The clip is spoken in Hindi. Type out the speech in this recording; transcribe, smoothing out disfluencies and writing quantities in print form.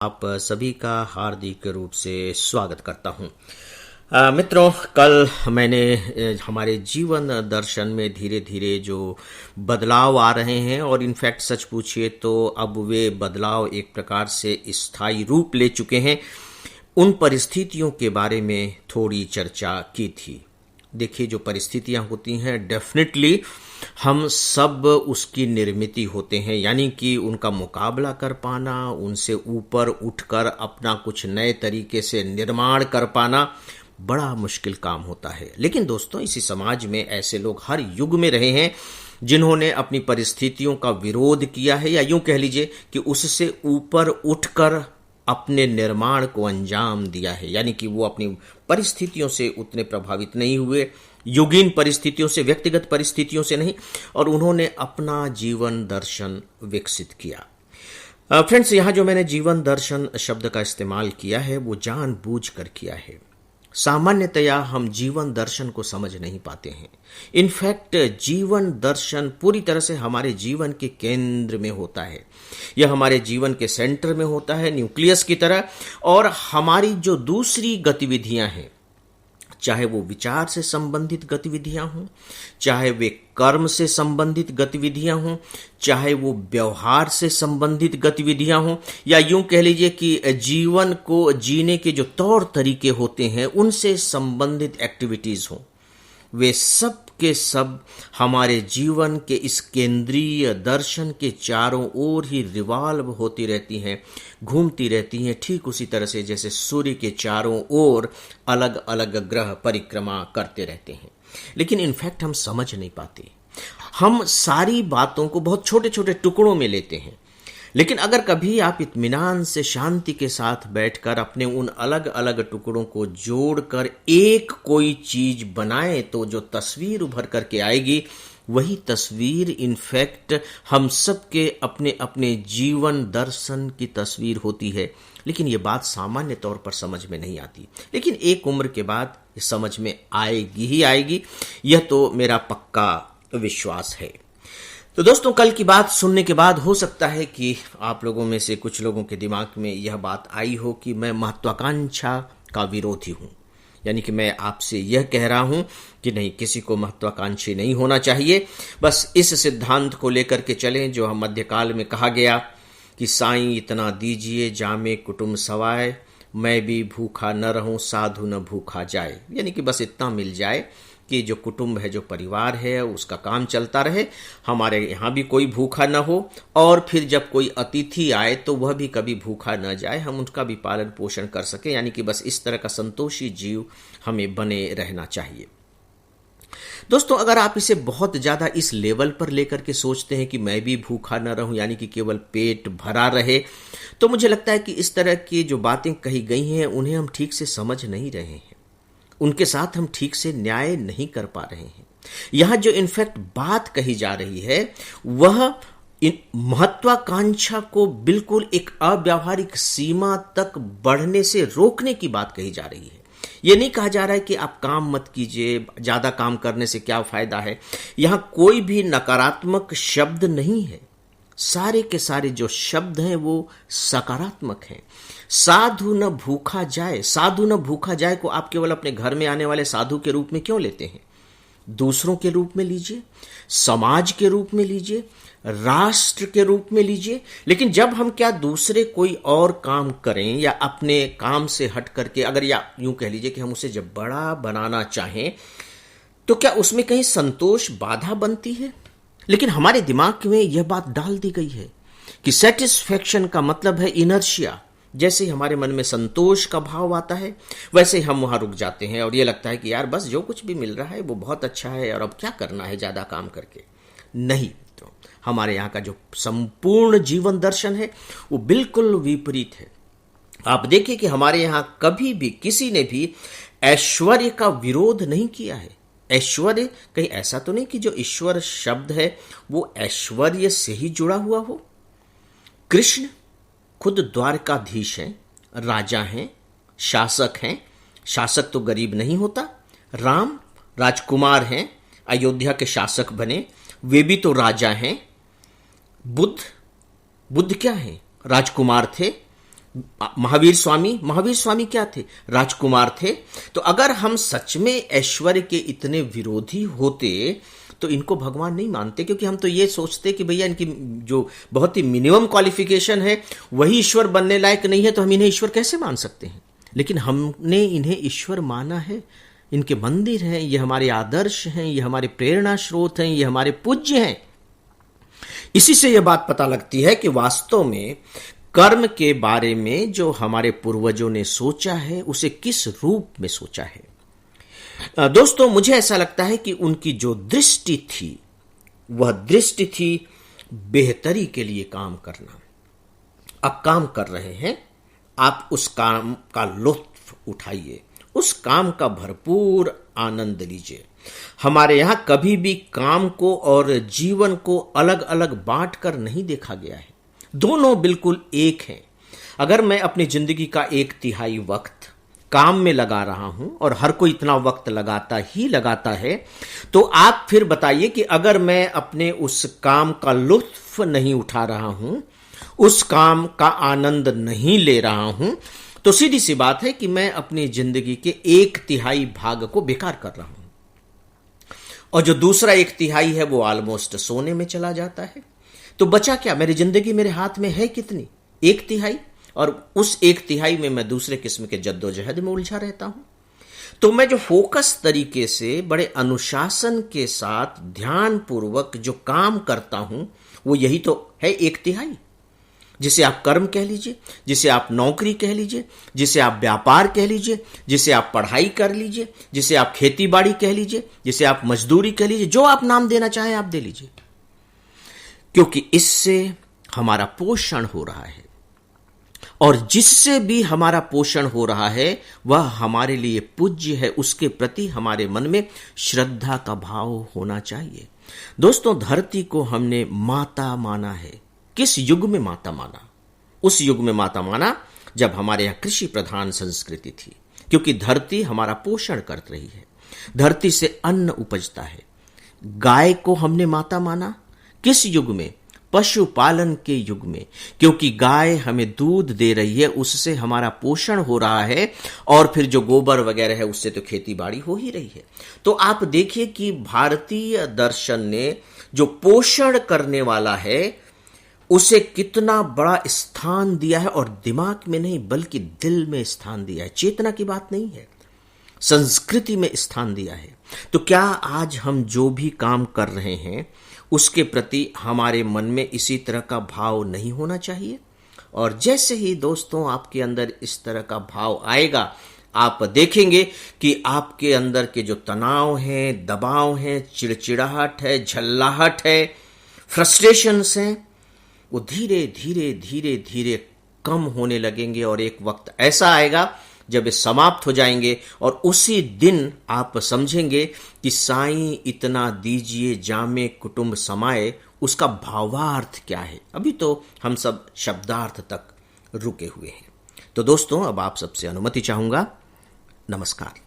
आप सभी का हार्दिक रूप से स्वागत करता हूं। मित्रों, कल मैंने हमारे जीवन दर्शन में धीरे धीरे जो बदलाव आ रहे हैं और इनफैक्ट सच पूछिए तो अब वे बदलाव एक प्रकार से स्थायी रूप ले चुके हैं, उन परिस्थितियों के बारे में थोड़ी चर्चा की थी। देखिए, जो परिस्थितियां होती हैं डेफिनेटली हम सब उसकी निर्मिति होते हैं, यानी कि उनका मुकाबला कर पाना, उनसे ऊपर उठकर अपना कुछ नए तरीके से निर्माण कर पाना बड़ा मुश्किल काम होता है। लेकिन दोस्तों, इसी समाज में ऐसे लोग हर युग में रहे हैं जिन्होंने अपनी परिस्थितियों का विरोध किया है, या यूं कह लीजिए कि उससे ऊपर उठकर अपने निर्माण को अंजाम दिया है। यानी कि वो अपनी परिस्थितियों से उतने प्रभावित नहीं हुए, युगीन परिस्थितियों से, व्यक्तिगत परिस्थितियों से नहीं, और उन्होंने अपना जीवन दर्शन विकसित किया। फ्रेंड्स, यहां जो मैंने जीवन दर्शन शब्द का इस्तेमाल किया है वो जानबूझकर किया है। सामान्यतया हम जीवन दर्शन को समझ नहीं पाते हैं। इनफैक्ट जीवन दर्शन पूरी तरह से हमारे जीवन के केंद्र में होता है, यह हमारे जीवन के सेंटर में होता है, न्यूक्लियस की तरह। और हमारी जो दूसरी गतिविधियां हैं, चाहे वो विचार से संबंधित गतिविधियां हों, चाहे वे कर्म से संबंधित गतिविधियां हों, चाहे वो व्यवहार से संबंधित गतिविधियां हों, या यूं कह लीजिए कि जीवन को जीने के जो तौर तरीके होते हैं उनसे संबंधित एक्टिविटीज हों, वे सब के सब हमारे जीवन के इस केंद्रीय दर्शन के चारों ओर ही रिवाल्व होती रहती हैं, घूमती रहती हैं, ठीक उसी तरह से जैसे सूर्य के चारों ओर अलग अलग ग्रह परिक्रमा करते रहते हैं। लेकिन इनफैक्ट हम समझ नहीं पाते। हम सारी बातों को बहुत छोटे छोटे टुकड़ों में लेते हैं। लेकिन अगर कभी आप इत्मीनान से, शांति के साथ बैठकर अपने उन अलग अलग टुकड़ों को जोड़कर एक कोई चीज बनाएं, तो जो तस्वीर उभर करके आएगी वही तस्वीर इनफैक्ट हम सब के अपने अपने जीवन दर्शन की तस्वीर होती है। लेकिन ये बात सामान्य तौर पर समझ में नहीं आती, लेकिन एक उम्र के बाद ये समझ में आएगी ही आएगी, यह तो मेरा पक्का विश्वास है। तो दोस्तों, कल की बात सुनने के बाद हो सकता है कि आप लोगों में से कुछ लोगों के दिमाग में यह बात आई हो कि मैं महत्वाकांक्षा का विरोधी हूं। यानी कि मैं आपसे यह कह रहा हूं कि नहीं, किसी को महत्वाकांक्षी नहीं होना चाहिए। बस इस सिद्धांत को लेकर के चलें जो हम मध्यकाल में कहा गया कि साईं इतना दीजिए जामे कुटुंब सवाए, मैं भी भूखा न रहूं साधु न भूखा जाए। यानी कि बस इतना मिल जाए कि जो कुटुंब है, जो परिवार है, उसका काम चलता रहे, हमारे यहाँ भी कोई भूखा न हो, और फिर जब कोई अतिथि आए तो वह भी कभी भूखा न जाए, हम उनका भी पालन पोषण कर सके। यानी कि बस इस तरह का संतोषी जीव हमें बने रहना चाहिए। दोस्तों, अगर आप इसे बहुत ज्यादा इस लेवल पर लेकर के सोचते हैं कि मैं भी भूखा न रहूं, यानी कि केवल पेट भरा रहे, तो मुझे लगता है कि इस तरह की जो बातें कही गई हैं उन्हें हम ठीक से समझ नहीं रहे हैं, उनके साथ हम ठीक से न्याय नहीं कर पा रहे हैं। यहां जो इनफैक्ट बात कही जा रही है वह महत्वाकांक्षा को बिल्कुल एक अव्यावहारिक सीमा तक बढ़ने से रोकने की बात कही जा रही है। यह नहीं कहा जा रहा है कि आप काम मत कीजिए, ज्यादा काम करने से क्या फायदा है। यहां कोई भी नकारात्मक शब्द नहीं है, सारे के सारे जो शब्द हैं वो सकारात्मक हैं। साधु न भूखा जाए, साधु न भूखा जाए को आप केवल अपने घर में आने वाले साधु के रूप में क्यों लेते हैं? दूसरों के रूप में लीजिए, समाज के रूप में लीजिए, राष्ट्र के रूप में लीजिए। लेकिन जब हम क्या दूसरे कोई और काम करें या अपने काम से हट करके, अगर या यूं कह लीजिए कि हम उसे जब बड़ा बनाना चाहें, तो क्या उसमें कहीं संतोष बाधा बनती है? लेकिन हमारे दिमाग में यह बात डाल दी गई है कि सेटिस्फैक्शन का मतलब है इनर्शिया। जैसे ही हमारे मन में संतोष का भाव आता है वैसे ही हम वहां रुक जाते हैं और यह लगता है कि यार बस जो कुछ भी मिल रहा है वो बहुत अच्छा है और अब क्या करना है ज्यादा काम करके। नहीं, तो हमारे यहाँ का जो संपूर्ण जीवन दर्शन है वो बिल्कुल विपरीत है। आप देखिए कि हमारे यहां कभी भी किसी ने भी ऐश्वर्य का विरोध नहीं किया है। ऐश्वर्य कहीं ऐसा तो नहीं कि जो ईश्वर शब्द है वो ऐश्वर्य से ही जुड़ा हुआ हो। कृष्ण खुद द्वारकाधीश हैं, राजा हैं, शासक हैं। शासक तो गरीब नहीं होता। राम राजकुमार हैं, अयोध्या के शासक बने, वे भी तो राजा हैं। बुद्ध क्या हैं? राजकुमार थे। महावीर स्वामी क्या थे? राजकुमार थे। तो अगर हम सच में ऐश्वर्य के इतने विरोधी होते तो इनको भगवान नहीं मानते, क्योंकि हम तो ये सोचते कि भैया इनकी जो बहुत ही मिनिमम क्वालिफिकेशन है वही ईश्वर बनने लायक नहीं है, तो हम इन्हें ईश्वर कैसे मान सकते हैं? लेकिन हमने इन्हें ईश्वर माना है। इनके मंदिर हैं, ये हमारे आदर्श हैं, ये हमारे प्रेरणा स्रोत हैं, ये हमारे पूज्य हैं। इसी से यह बात पता लगती है कि वास्तव में कर्म के बारे में जो हमारे पूर्वजों ने सोचा है उसे किस रूप में सोचा है। दोस्तों, मुझे ऐसा लगता है कि उनकी जो दृष्टि थी वह दृष्टि थी बेहतरी के लिए काम करना। आप काम कर रहे हैं, आप उस काम का लुत्फ उठाइए, उस काम का भरपूर आनंद लीजिए। हमारे यहां कभी भी काम को और जीवन को अलग अलग बांट कर नहीं देखा गया है। दोनों बिल्कुल एक हैं। अगर मैं अपनी जिंदगी का 1/3 वक्त काम में लगा रहा हूं, और हर कोई इतना वक्त लगाता है, तो आप फिर बताइए कि अगर मैं अपने उस काम का लुत्फ नहीं उठा रहा हूं, उस काम का आनंद नहीं ले रहा हूं, तो सीधी सी बात है कि मैं अपनी जिंदगी के 1/3 भाग को बेकार कर रहा हूं। और जो दूसरा 1/3 है वो ऑलमोस्ट सोने में चला जाता है। तो बचा क्या? मेरी जिंदगी मेरे हाथ में है कितनी? 1/3। और उस 1/3 में मैं दूसरे किस्म के जद्दोजहद में उलझा रहता हूं। तो मैं जो फोकस तरीके से, बड़े अनुशासन के साथ, ध्यान पूर्वक जो काम करता हूं, वो यही तो है 1/3, जिसे आप कर्म कह लीजिए, जिसे आप नौकरी कह लीजिए, जिसे आप व्यापार कह लीजिए, जिसे आप पढ़ाई कर लीजिए, जिसे आप खेती बाड़ी कह लीजिए, जिसे आप मजदूरी कह लीजिए, जो आप नाम देना चाहें आप दे लीजिए, क्योंकि इससे हमारा पोषण हो रहा है। और जिससे भी हमारा पोषण हो रहा है वह हमारे लिए पूज्य है, उसके प्रति हमारे मन में श्रद्धा का भाव होना चाहिए। दोस्तों, धरती को हमने माता माना है। किस युग में माता माना? उस युग में माता माना जब हमारे यहां कृषि प्रधान संस्कृति थी, क्योंकि धरती हमारा पोषण कर रही है, धरती से अन्न उपजता है। गाय को हमने माता माना किस युग में? पशुपालन के युग में, क्योंकि गाय हमें दूध दे रही है, उससे हमारा पोषण हो रहा है, और फिर जो गोबर वगैरह है उससे तो खेती बाड़ी हो ही रही है। तो आप देखिए कि भारतीय दर्शन ने जो पोषण करने वाला है उसे कितना बड़ा स्थान दिया है, और दिमाग में नहीं बल्कि दिल में स्थान दिया है। चेतना की बात नहीं है, संस्कृति में स्थान दिया है। तो क्या आज हम जो भी काम कर रहे हैं उसके प्रति हमारे मन में इसी तरह का भाव नहीं होना चाहिए? और जैसे ही दोस्तों आपके अंदर इस तरह का भाव आएगा, आप देखेंगे कि आपके अंदर के जो तनाव हैं, दबाव हैं, चिड़चिड़ाहट है, झल्लाहट है, फ्रस्ट्रेशंस हैं, वो धीरे धीरे धीरे धीरे कम होने लगेंगे। और एक वक्त ऐसा आएगा जब ये समाप्त हो जाएंगे, और उसी दिन आप समझेंगे कि साईं इतना दीजिए जामे कुटुंब समाए, उसका भावार्थ क्या है। अभी तो हम सब शब्दार्थ तक रुके हुए हैं। तो दोस्तों, अब आप सबसे अनुमति चाहूंगा। नमस्कार।